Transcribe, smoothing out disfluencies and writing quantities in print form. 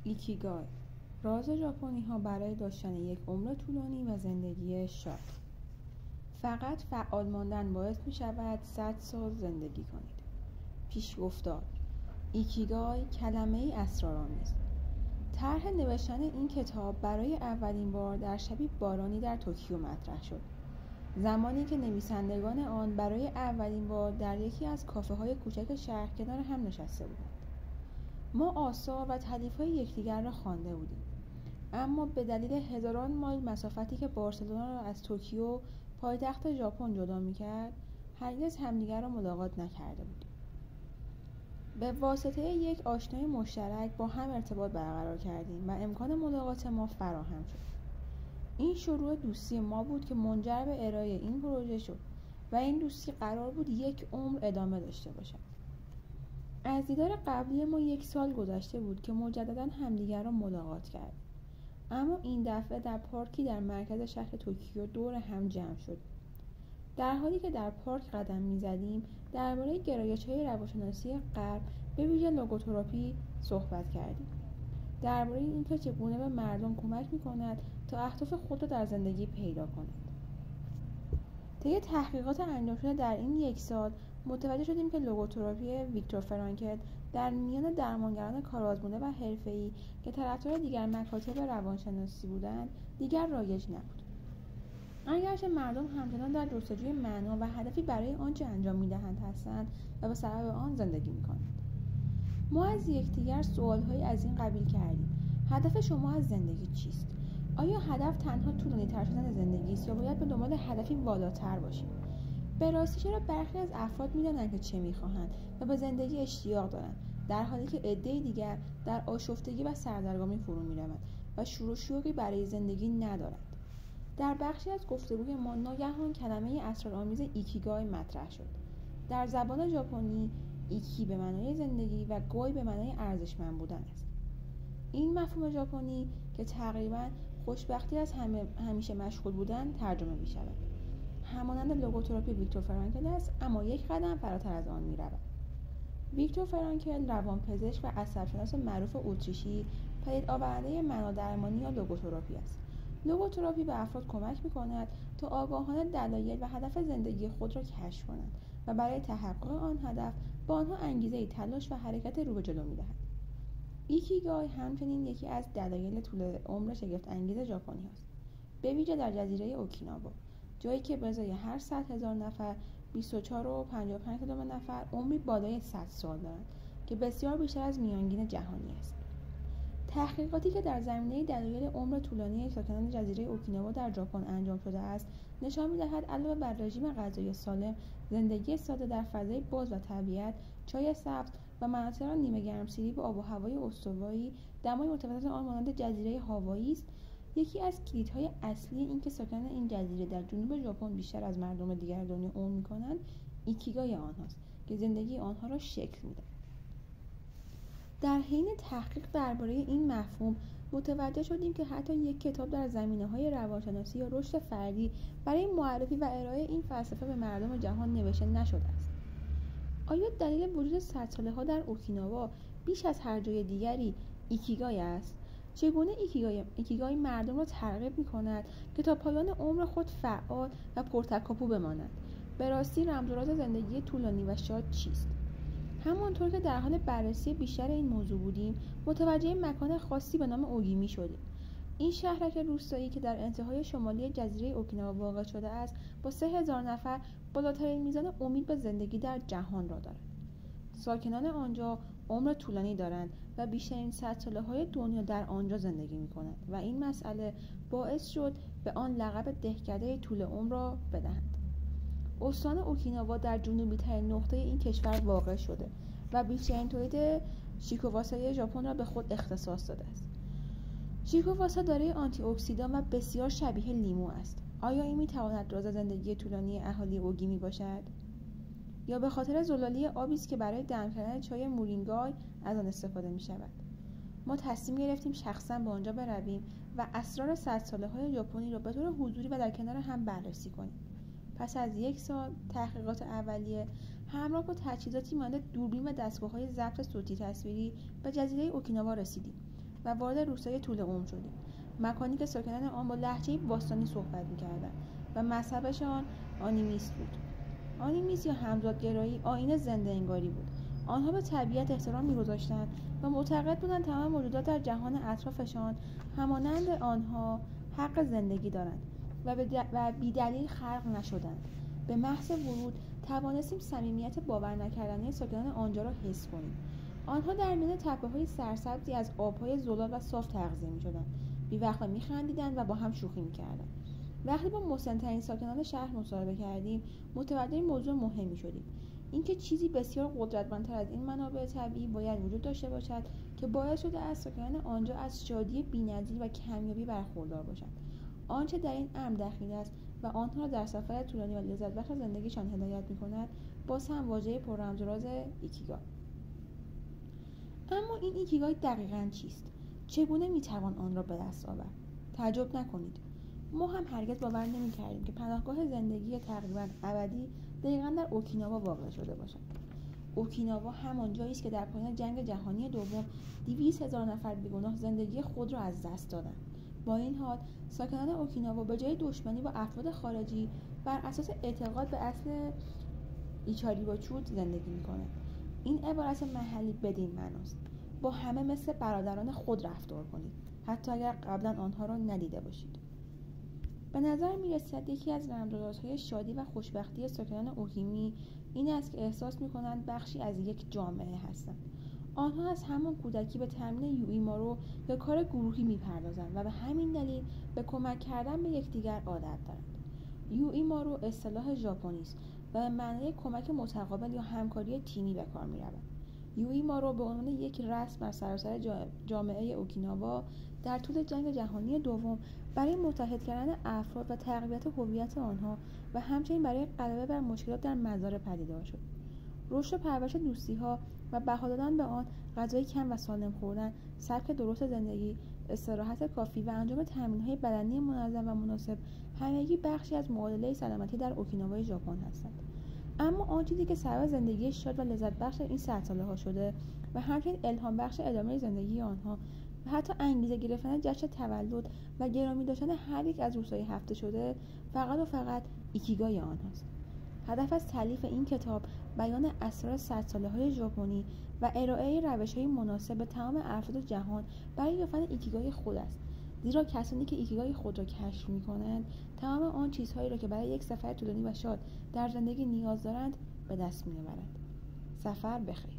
ایکیگای، راز ژاپنی‌ها برای داشتن یک عمر طولانی و زندگی شاد. فقط فعال ماندن باعث می شود 100 سال زندگی کنید. پیشگفتار: ایکیگای کلمه‌ای اسرارآمیز. طرح نوشتن این کتاب برای اولین بار در شبی بارانی در توکیو مطرح شد، زمانی که نویسندگان آن برای اولین بار در یکی از کافه‌های کوچک شهر کنار هم نشسته بودند. ما آثار و تالیف‌های یکدیگر را خوانده بودیم، اما به دلیل هزاران مایل مسافتی که بارسلونا را از توکیو پایتخت ژاپن جدا می‌کرد، هرگز همدیگر را ملاقات نکرده بودیم. به واسطه یک آشنای مشترک با هم ارتباط برقرار کردیم و امکان ملاقات ما فراهم شد. این شروع دوستی ما بود که منجر به ارائه این پروژه شد و این دوستی قرار بود 1 عمر ادامه داشته باشد. از دیدار قبلی ما 1 سال گذشته بود که مجددا همدیگر را ملاقات کردیم، اما این دفعه در پارکی در مرکز شهر توکیو دور هم جمع شد. در حالی که در پارک قدم می‌زدیم، درباره گرایش‌های روانشناسی غرب به ویژه لوگوتراپی صحبت کردیم. درباره اینکه چگونه به مردم کمک می‌کند تا اهداف خود را در زندگی پیدا کنند. طی تحقیقات انجام شده در این 1 سال متوجه شدیم که لوگوتراپی ویکتور فرانکل در میان درمانگران کارآزموده و حرفه‌ای که طرفدار دیگر مکاتب روانشناسی بودند دیگر رایج نبود. اگرچه مردم همچنان در جستجوی معنا و هدفی برای آنچه انجام می‌دهند هستند و به سبب آن زندگی می‌کنند. ما از یکدیگر سوال‌هایی از این قبیل کردیم: هدف شما از زندگی چیست؟ آیا هدف تنها طولانی‌تر شدن زندگی است یا باید به دنبال هدفی بالاتر باشیم؟ به راستی چرا برخی از افراد می‌دانند که چه می‌خواهند و به زندگی اشتیاق دارند، در حالی که عده‌ای دیگر در آشفتگی و سردرگمی فرو می‌روند و شور و شوقی برای زندگی ندارند؟ در بخشی از گفتگوی ما ناگهان کلمه اسرارآمیز ایکیگای مطرح شد. در زبان ژاپنی ایکی به معنای زندگی و گای به معنای ارزشمند بودن است. این مفهوم ژاپنی که تقریباً خوشبختی از همیشه مشغول بودن ترجمه می شود. همانند لوگوتراپی ویکتور فرانکل است، اما 1 قدم فراتر از آن می رود. ویکتور فرانکل روانپزشک و عصب‌شناس معروف اتریشی پدید آورنده معنادرمانی یا لوگوتراپی است. لوگوتراپی به افراد کمک می‌کند تا آگاهانه دلایل و هدف زندگی خود را کشف کنند و برای تحقق آن هدف به آنها انگیزه تلاش و حرکت رو به جلو می‌دهد. ایکیگای همچنین یکی از دلایل طول عمر شگفت‌انگیز ژاپنی است، به ویژه در جزیره اوکیناوا، جایی که به ازای هر 100,000 نفر 24.55 نفر عمری بالای 100 سال دارند که بسیار بیشتر از میانگین جهانی است. تحقیقاتی که در زمینه دلایل عمر طولانی ساکنان جزیره اوکیناوا در ژاپن انجام شده است نشان می‌دهد علاوه بر رژیم غذایی سالم، زندگی ساده در فضای باز و طبیعت، چای سبز و مناطق نیمه گرمسیری با آب و هوای استوایی، دمای متوسط آن مانند جزیره هاوایی است، یکی از کلیدهای اصلی اینکه ساکنان این جزیره در جنوب ژاپن بیشتر از مردم دیگر دنیا عمر می‌کنند، ایکیگای آنهاست که زندگی آنها را شکل می‌دهد. در حین تحقیق درباره این مفهوم متوجه شدیم که حتی 1 کتاب در زمینه‌های روانشناسی یا رشد فردی برای معرفی و ارائه این فلسفه به مردم جهان نوشته نشده است. آیا دلیل وجود 100 ساله‌ها در اوکیناوا بیش از هر جای دیگری ایکیگای است؟ چگونه ایکیگای مردم را ترغیب می‌کند که تا پایان عمر خود فعال و پرتکاپو بمانند؟ به راستی رمز و راز زندگی طولانی و شاد چیست؟ همانطور که در حال بررسی بیشتر این موضوع بودیم، متوجه مکان خاصی به نام اوگیمی شدیم. این شهرک روستایی که در انتهای شمالی جزیره اوکیناوا واقع شده است، با 3,000 نفر بالاترین میزان امید به زندگی در جهان را دارد. ساکنان آنجا عمر طولانی دارند و بیشترین 100 ساله‌های دنیا در آنجا زندگی می‌کنند و این مسئله باعث شد به آن لقب دهکده طول عمر را بدهند. استان اوکیناوا در جنوبی‌ترین نقطه این کشور واقع شده و بیشترین تولید شیکوواسای ژاپن را به خود اختصاص داده است. شیکوواسا دارای آنتی اکسیدان و بسیار شبیه لیمو است. آیا این می‌تواند راز زندگی طولانی اهالی اوگیمی باشد؟ یا به خاطر زلالی آبی است که برای دم کردن چای مورینگای از آن استفاده می‌شود؟ ما تصمیم گرفتیم شخصاً به آنجا برویم و اسرار 100 ساله‌های ژاپنی را به طور حضوری و در کنار هم بررسی کنیم. پس از 1 سال تحقیقات اولیه همراه با تجهیزاتی مانند دوربین و دستگاه‌های ضبط صوتی تصویری به جزیره اوکیناوا رسیدیم و وارد روستای طول عمر شدیم، مکانی که ساکنان آن با لهجه باستانی صحبت می‌کردند و مذهبشان آنیمیست بود. آنیمیست یا همزادگرایی آیین زنده انگاری بود. آنها به طبیعت احترام می‌گذاشتند و معتقد بودند تمام موجودات در جهان اطرافشان همانند آنها حق زندگی دارند و بی‌دلیل خلق نشدند. به محض ورود توانستیم صمیمیت باور نکردنی ساکنان آنجا را حس کنیم. آنها در میان تپه‌های سرسبزی از آب‌های زلال و صاف تغذیه می‌شدند. بی‌وقفه می‌خندیدند و با هم شوخی می‌کردند. وقتی با مسن‌ترین ساکنان شهر مصاحبه کردیم، متوجه موضوع مهمی شدیم: اینکه چیزی بسیار قدرتمندتر از این منابع طبیعی باید وجود داشته باشد که باعث شده از ساکنان آنجا از شادی بی‌نظیر و کمیابی برخوردار باشند. آنچه در این امر دخیل است و آنها را در سفر طولانی و لذت بخش زندگیشان هدایت می‌کند، باز هم واژه پررمز و راز ایکیگای. اما این ایکیگای دقیقاً چیست؟ چگونه میتوان آن را به دست آورد؟ تعجب نکنید، ما هم هرگز باور نمی‌کردیم که پناهگاه زندگی تقریباً ابدی دقیقاً در اوکیناوا واقع شده باشد. اوکیناوا همان جایی است که در پایان جنگ جهانی دوم 200,000 نفر بیگناه زندگی خود را از دست دادند. با این حال ساکنان اوکیناوا به جای دشمنی با افراد خارجی بر اساس اعتقاد به اصل ایچاریواچود زندگی می‌کنند. این عبارت محلی بدین معناست: با همه مثل برادران خود رفتار کنید، حتی اگر قبلا آنها را ندیده باشید. به نظر می‌رسد یکی از رمزهای شادی و خوشبختی ساکنان اوکیمی این است که احساس می‌کنند بخشی از یک جامعه هستند. آنها از همان کودکی به تمرین یوئیمارو یا کار گروهی می‌پردازند و به همین دلیل به کمک کردن به یکدیگر عادت دارند. یوئیمارو اصطلاح ژاپنی است و به معنای کمک متقابل یا همکاری تیمی به کار می‌رود. یوئیمارو به عنوان یک رسم در سراسر جامعه اوکیناوا در طول جنگ جهانی دوم برای متحد کردن افراد و تقویت هویت آنها و همچنین برای غلبه بر مشکلات در مزار پدیدار شد. رشد و پرورش دوستی‌ها و بها دادن به آن، غذای کم و سالم خوردن، سبک درست زندگی، استراحت کافی و انجام تمرین‌های بدنی منظم و مناسب همگی بخشی از معادله سلامتی در اوکیناوای ژاپن هستند. اما آن چیزی که سبب زندگی شاد و لذت بخش این 100 ساله ها شده و همچنین الهام بخش ادامه زندگی آنها و حتی انگیزه گرفتن جشن تولد و گرامی داشتن هر یک از روزهای هفته شده، فقط و فقط ایکیگای آنهاست. هدف از تالیف این کتاب بیان اسرار 100 ساله های ژاپنی و ارائه روش‌های مناسب به تمام افراد جهان برای یافتن ایکیگای خود است. زیرا کسانی که ایکیگای خود را کشف می‌کنند، تمام آن چیزهایی را که برای یک سفر طولانی و شاد در زندگی نیاز دارند به دست می‌آورند. سفر بخیر.